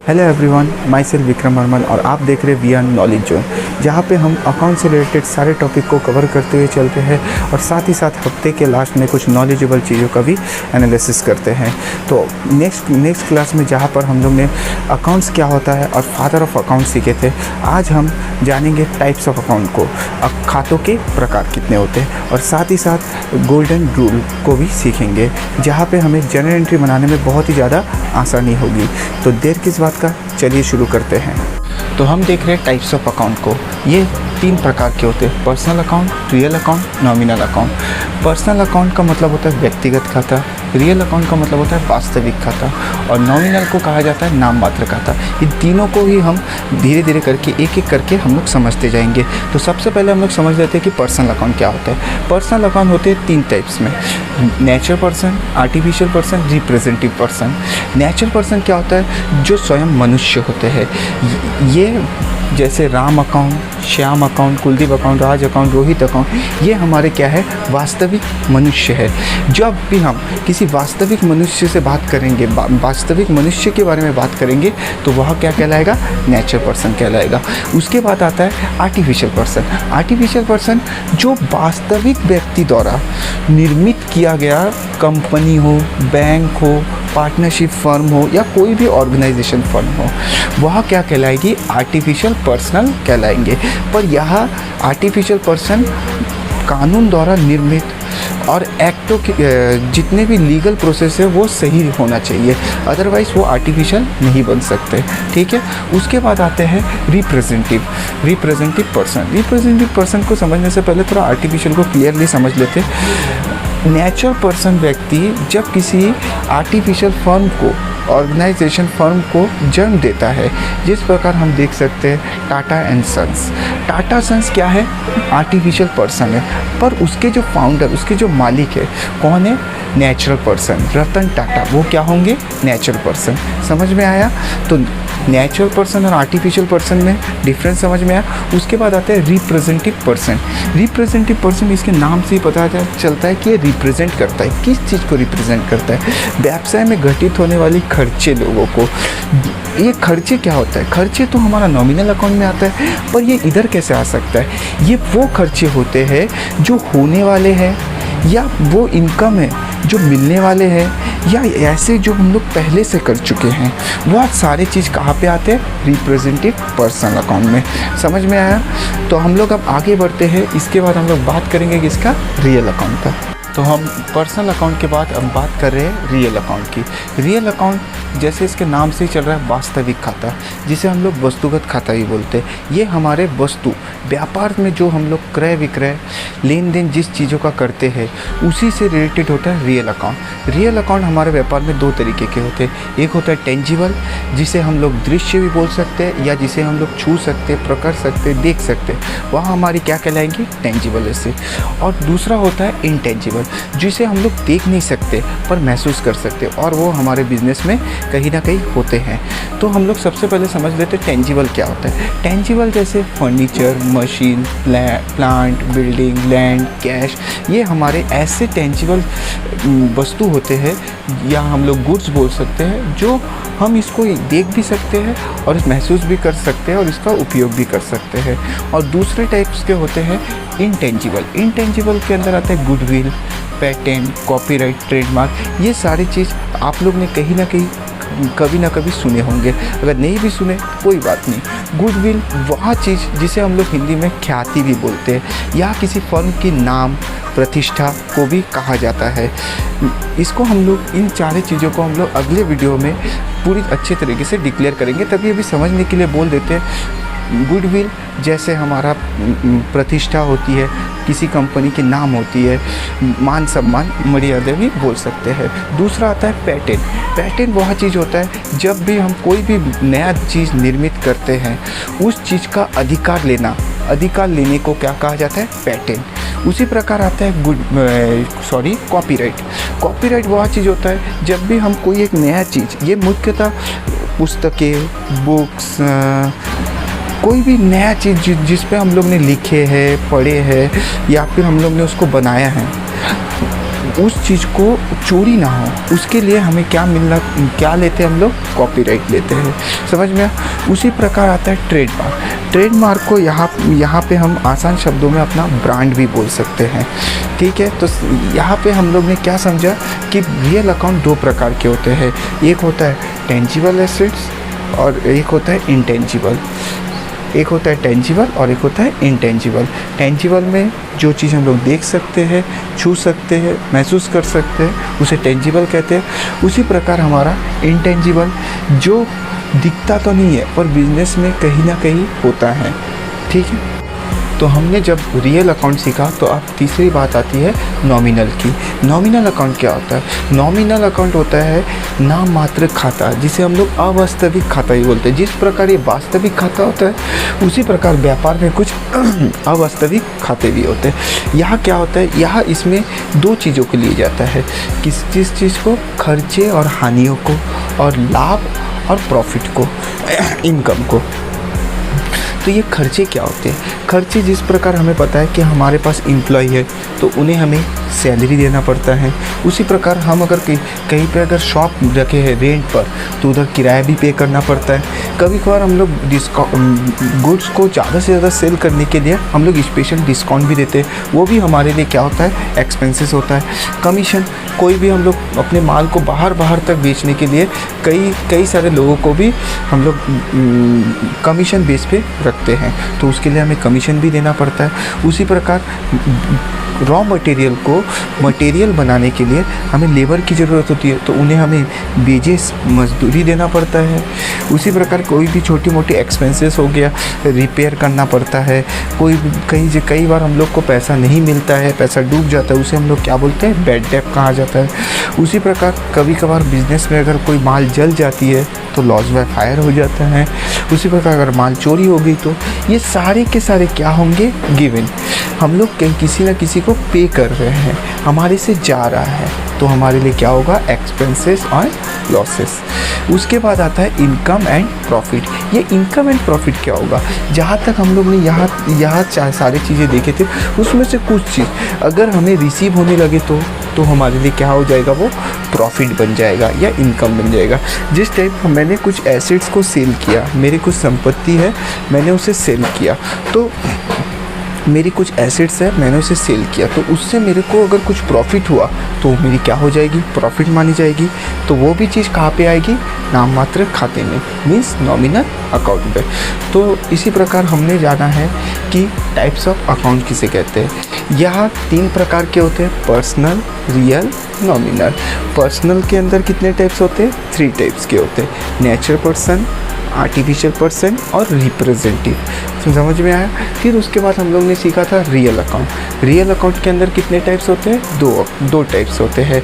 Hello everyone, my self Vikram Varman और आप देख रहे वी आर नॉलेज जोन, जहाँ पे हम अकाउंट से रिलेटेड सारे टॉपिक को कवर करते हुए चलते हैं और साथ ही साथ हफ्ते के लास्ट में कुछ नॉलेजेबल चीज़ों का भी एनालिसिस करते हैं। तो नेक्स्ट क्लास में जहाँ पर हम लोग ने अकाउंट्स क्या होता है और फादर ऑफ अकाउंट सीखे थे, आज हम जानेंगे टाइप्स ऑफ अकाउंट को, खातों के प्रकार कितने होते हैं और साथ ही साथ गोल्डन रूल को भी सीखेंगे, जहाँ पे हमें जर्नल एंट्री बनाने में बहुत ही ज़्यादा आसानी होगी। तो देर किस बात का, चलिए शुरू करते हैं। तो हम देख रहे हैं टाइप्स ऑफ अकाउंट को। ये 3 प्रकार के होते हैं: personal account, real account, nominal account. Personal account का मतलब होता है व्यक्तिगत खाता, रियल अकाउंट का मतलब होता है वास्तविक खाता और नॉमिनल को कहा जाता है नाम मात्र खाता। इन तीनों को ही हम धीरे धीरे करके एक एक करके हम लोग समझते जाएंगे। तो सबसे पहले हम लोग समझ लेते हैं कि पर्सनल अकाउंट क्या होता है। पर्सनल अकाउंट होते हैं 3 टाइप्स में: natural person, artificial person, representative person. Natural person क्या होता है? जो स्वयं मनुष्य होते हैं। ये जैसे Ram account, Shyam account, Kuldeep account, Raj account, Rohit account, ये हमारे क्या है? वास्तविक मनुष्य है। जब भी हम किसी वास्तविक मनुष्य से बात करेंगे, वास्तविक मनुष्य के बारे में बात करेंगे, तो वह क्या कहलाएगा? नेचुरल पर्सन कहलाएगा। उसके बाद आता है आर्टिफिशियल पर्सन। आर्टिफिशियल पर्सन जो वास्तविक व्यक्ति द्वारा निर्मित किया गया, कंपनी हो, बैंक हो, पार्टनरशिप फर्म हो या कोई भी ऑर्गेनाइजेशन फर्म हो, वह क्या कहलाएगी? आर्टिफिशियल पर्सनल कहलाएंगे। पर यह आर्टिफिशियल पर्सन कानून द्वारा निर्मित और एक्टों के जितने भी लीगल प्रोसेस है वो सही होना चाहिए, अदरवाइज़ वो आर्टिफिशियल नहीं बन सकते। ठीक है। उसके बाद आते हैं रिप्रेजेंटेटिव पर्सन। रिप्रेजेंटेटिव पर्सन को समझने से पहले थोड़ा आर्टिफिशियल को क्लियरली समझ लेते हैं। नेचुरल पर्सन व्यक्ति जब किसी आर्टिफिशियल फर्म को, ऑर्गेनाइजेशन फर्म को जन्म देता है, जिस प्रकार हम देख सकते हैं Tata and sons. Tata sons क्या है? आर्टिफिशियल पर्सन है, पर उसके जो फाउंडर, उसके जो मालिक है, कौन है? Natural person, Ratan Tata. वो क्या होंगे? Natural person. समझ में आया? तो नेचुरल पर्सन और आर्टिफिशियल पर्सन में डिफरेंस समझ में आया। उसके बाद आता है रिप्रेजेंटेटिव पर्सन। रिप्रेजेंटेटिव पर्सन, इसके नाम से ही पता चलता है कि ये रिप्रेजेंट करता है। किस चीज़ को रिप्रेजेंट करता है? व्यवसाय में घटित होने वाली खर्चे लोगों को। ये खर्चे क्या होता है? खर्चे तो हमारा नॉमिनल अकाउंट में आता है, पर ये इधर कैसे आ सकता है? ये वो खर्चे होते हैं जो होने वाले हैं, या वो इनकम है जो मिलने वाले हैं, या ऐसे जो हम लोग पहले से कर चुके हैं। वह सारे चीज़ कहाँ पे आते हैं? रिप्रेजेंटेटिव पर्सनल अकाउंट में। समझ में आया? तो हम लोग अब आगे बढ़ते हैं। इसके बाद हम लोग बात करेंगे किसका? रियल अकाउंट का। तो हम पर्सनल अकाउंट के बाद हम बात कर रहे हैं रियल अकाउंट की। रियल अकाउंट जैसे इसके नाम से ही चल रहा है, वास्तविक खाता, जिसे हम लोग वस्तुगत खाता ही बोलते हैं। ये हमारे वस्तु व्यापार में जो हम लोग क्रय विक्रय, लेन देन जिस चीज़ों का करते हैं, उसी से रिलेटेड होता है रियल अकाउंट। रियल अकाउंट हमारे व्यापार में 2 तरीके के होते हैं। एक होता है टेंजिबल, जिसे हम लोग दृश्य भी बोल सकते हैं, या जिसे हम लोग छू सकते, पकड़ सकते, देख सकते, वह हमारी क्या कहलाएंगी? टेंजिबल ऐसे। और दूसरा होता है इनटेंजिबल, जिसे हम लोग देख नहीं सकते पर महसूस कर सकते, और वो हमारे बिजनेस में कहीं ना कहीं होते हैं। तो हम लोग सबसे पहले समझ लेते हैं टेंजिबल क्या होता है। टेंजिबल जैसे furniture, machine, plant, building, land, cash, ये हमारे ऐसे टेंजिबल वस्तु होते हैं, या हम लोग गुड्स बोल सकते हैं, जो हम इसको देख भी सकते हैं और महसूस भी कर सकते हैं और इसका उपयोग भी कर सकते हैं। और दूसरे टाइप्स के होते हैं इनटेंजिबल। इनटेंजिबल के अंदर आता है गुडविल, पेटेंट, कॉपीराइट, ट्रेडमार्क। ये सारी चीज़ आप लोग ने कहीं ना कहीं कभी ना कभी सुने होंगे। अगर नहीं भी सुने कोई बात नहीं। गुडविल वह चीज़ जिसे हम लोग हिंदी में ख्याति भी बोलते हैं, या किसी फर्म की नाम, प्रतिष्ठा को भी कहा जाता है। इसको हम लोग, इन 4 चीज़ों को हम लोग अगले वीडियो में पूरी अच्छे तरीके से डिक्लेयर करेंगे, तभी अभी समझने के लिए बोल देते हैं। गुडविल जैसे हमारा प्रतिष्ठा होती है, किसी कंपनी की नाम होती है, मान सम्मान, मर्यादा भी बोल सकते हैं। दूसरा आता है पेटेंट। पेटेंट वह चीज़ होता है जब भी हम कोई भी नया चीज़ निर्मित करते हैं, उस चीज़ का अधिकार लेने को क्या कहा जाता है? पेटेंट। उसी प्रकार आता है कॉपीराइट। कॉपीराइट वह चीज़ होता है जब भी हम कोई एक नया चीज़, ये मुख्यतः पुस्तकें, बुक्स, कोई भी नया चीज़ जिस पे हम लोग ने लिखे हैं, पढ़े हैं, या फिर हम लोग ने उसको बनाया है, उस चीज़ को चोरी ना हो उसके लिए हमें क्या लेते हैं हम लोग, कॉपीराइट लेते हैं। समझ में? उसी प्रकार आता है ट्रेडमार्क। ट्रेडमार्क को यहाँ पे हम आसान शब्दों में अपना ब्रांड भी बोल सकते हैं। ठीक है, तो यहाँ पे हम लोग ने क्या समझा कि रियल अकाउंट दो प्रकार के होते हैं, एक होता है टेंजिबल एसेट्स और एक होता है इंटेंजिबल। एक होता है टेंजिबल और एक होता है इंटेंजिबल। टेंजिबल में जो चीज़ हम लोग देख सकते हैं, छू सकते हैं, महसूस कर सकते हैं, उसे टेंजिबल कहते हैं। उसी प्रकार हमारा इंटेंजिबल जो दिखता तो नहीं है पर बिजनेस में कहीं ना कहीं होता है। ठीक है, तो हमने जब रियल अकाउंट सीखा तो अब तीसरी बात आती है नॉमिनल की। नॉमिनल अकाउंट क्या होता है? नॉमिनल अकाउंट होता है नाम मात्र खाता, जिसे हम लोग अवास्तविक खाता ही बोलते हैं। जिस प्रकार ये वास्तविक खाता होता है उसी प्रकार व्यापार में कुछ अवास्तविक खाते भी होते हैं। यहाँ क्या होता है, यहाँ इसमें दो चीज़ों को लिया जाता है, किस चीज़ को, खर्चे और हानियों को, और लाभ और प्रॉफिट को, इनकम को। तो ये खर्चे क्या होते हैं? खर्चे जिस प्रकार हमें पता है कि हमारे पास एम्प्लॉय है तो उन्हें हमें सैलरी देना पड़ता है। उसी प्रकार हम अगर कहीं पे अगर शॉप रखे हैं रेंट पर तो उधर किराया भी पे करना पड़ता है। कभी कभार हम लोग गुड्स को ज़्यादा से ज़्यादा सेल करने के लिए हम लोग स्पेशल डिस्काउंट भी देते हैं, वो भी हमारे लिए क्या होता है, एक्सपेंसेस होता है। कमीशन, कोई भी हम लोग अपने माल को बाहर तक बेचने के लिए कई सारे लोगों को भी हम लोग कमीशन बेस पे रखते हैं, तो उसके लिए हमें कमीशन भी देना पड़ता है। उसी प्रकार रॉ मटेरियल बनाने के लिए हमें लेबर की ज़रूरत होती है, तो उन्हें हमें वेजेस, मजदूरी देना पड़ता है। उसी प्रकार कोई भी छोटी मोटी एक्सपेंसेस हो गया, रिपेयर करना पड़ता है। कई बार हम लोग को पैसा नहीं मिलता है, पैसा डूब जाता है, उसे हम लोग क्या बोलते हैं, बैड डेट कहा जाता है। उसी प्रकार कभी कभार बिजनेस में अगर कोई माल जल जाती है तो लॉस बाय फायर हो जाता है। उसी प्रकार अगर माल चोरी हो गई तो ये सारे के सारे क्या होंगे, गिवन। हम लोग किसी न किसी को पे कर रहे हैं, हमारे से जा रहा है, तो हमारे लिए क्या होगा, एक्सपेंसेस और लॉसेस। उसके बाद आता है इनकम एंड प्रॉफिट। ये इनकम एंड प्रॉफिट क्या होगा, जहाँ तक हम लोग ने यहाँ सारी चीज़ें देखे थे उसमें से कुछ चीज़ अगर हमें रिसीव होने लगे तो हमारे लिए क्या हो जाएगा, वो प्रॉफिट बन जाएगा या इनकम बन जाएगा। जिस टाइप मैंने कुछ एसेट्स को सेल किया, मेरी कुछ संपत्ति है मैंने उसे सेल किया, तो मेरी कुछ एसेट्स है मैंने उसे सेल किया, तो उससे मेरे को अगर कुछ प्रॉफिट हुआ तो मेरी क्या हो जाएगी, प्रॉफिट मानी जाएगी। तो वो भी चीज़ कहाँ पे आएगी, नाम मात्र खाते में, मीन्स नॉमिनल अकाउंट पे। तो इसी प्रकार हमने जाना है कि टाइप्स ऑफ अकाउंट किसे कहते हैं। यहाँ 3 प्रकार के होते हैं, पर्सनल, रियल, नॉमिनल। पर्सनल के अंदर कितने टाइप्स होते हैं, 3 टाइप्स के होते हैं, नेचुरल पर्सन, आर्टिफिशियल पर्सन और रिप्रेजेंटेटिव। तो समझ में आया। फिर उसके बाद हम लोग ने सीखा था रियल अकाउंट। रियल अकाउंट के अंदर कितने टाइप्स होते हैं, दो टाइप्स होते हैं,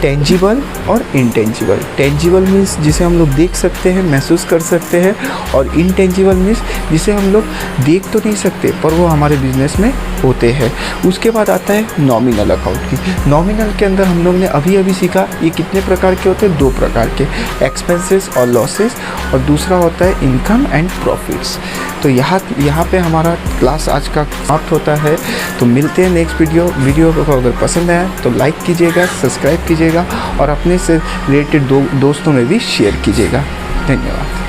टेंजिबल और इंटेंजिबल। टेंजिबल मीन्स जिसे हम लोग देख सकते हैं, महसूस कर सकते हैं, और इंटेंजिबल मीन्स जिसे हम लोग देख तो नहीं सकते पर वो हमारे बिजनेस में होते हैं। उसके बाद आता है नॉमिनल अकाउंट की। नॉमिनल के अंदर हम लोग ने अभी सीखा ये कितने प्रकार के होते हैं, 2 प्रकार के, एक्सपेंसेस और लॉसेस, और दूसरा होता है इनकम एंड प्रॉफिट्स। तो यहाँ पे हमारा क्लास आज का समाप्त होता है। तो मिलते हैं नेक्स्ट वीडियो को अगर पसंद आया तो लाइक कीजिएगा, सब्सक्राइब कीजिएगा और अपने से रिलेटेड दोस्तों में भी शेयर कीजिएगा। धन्यवाद।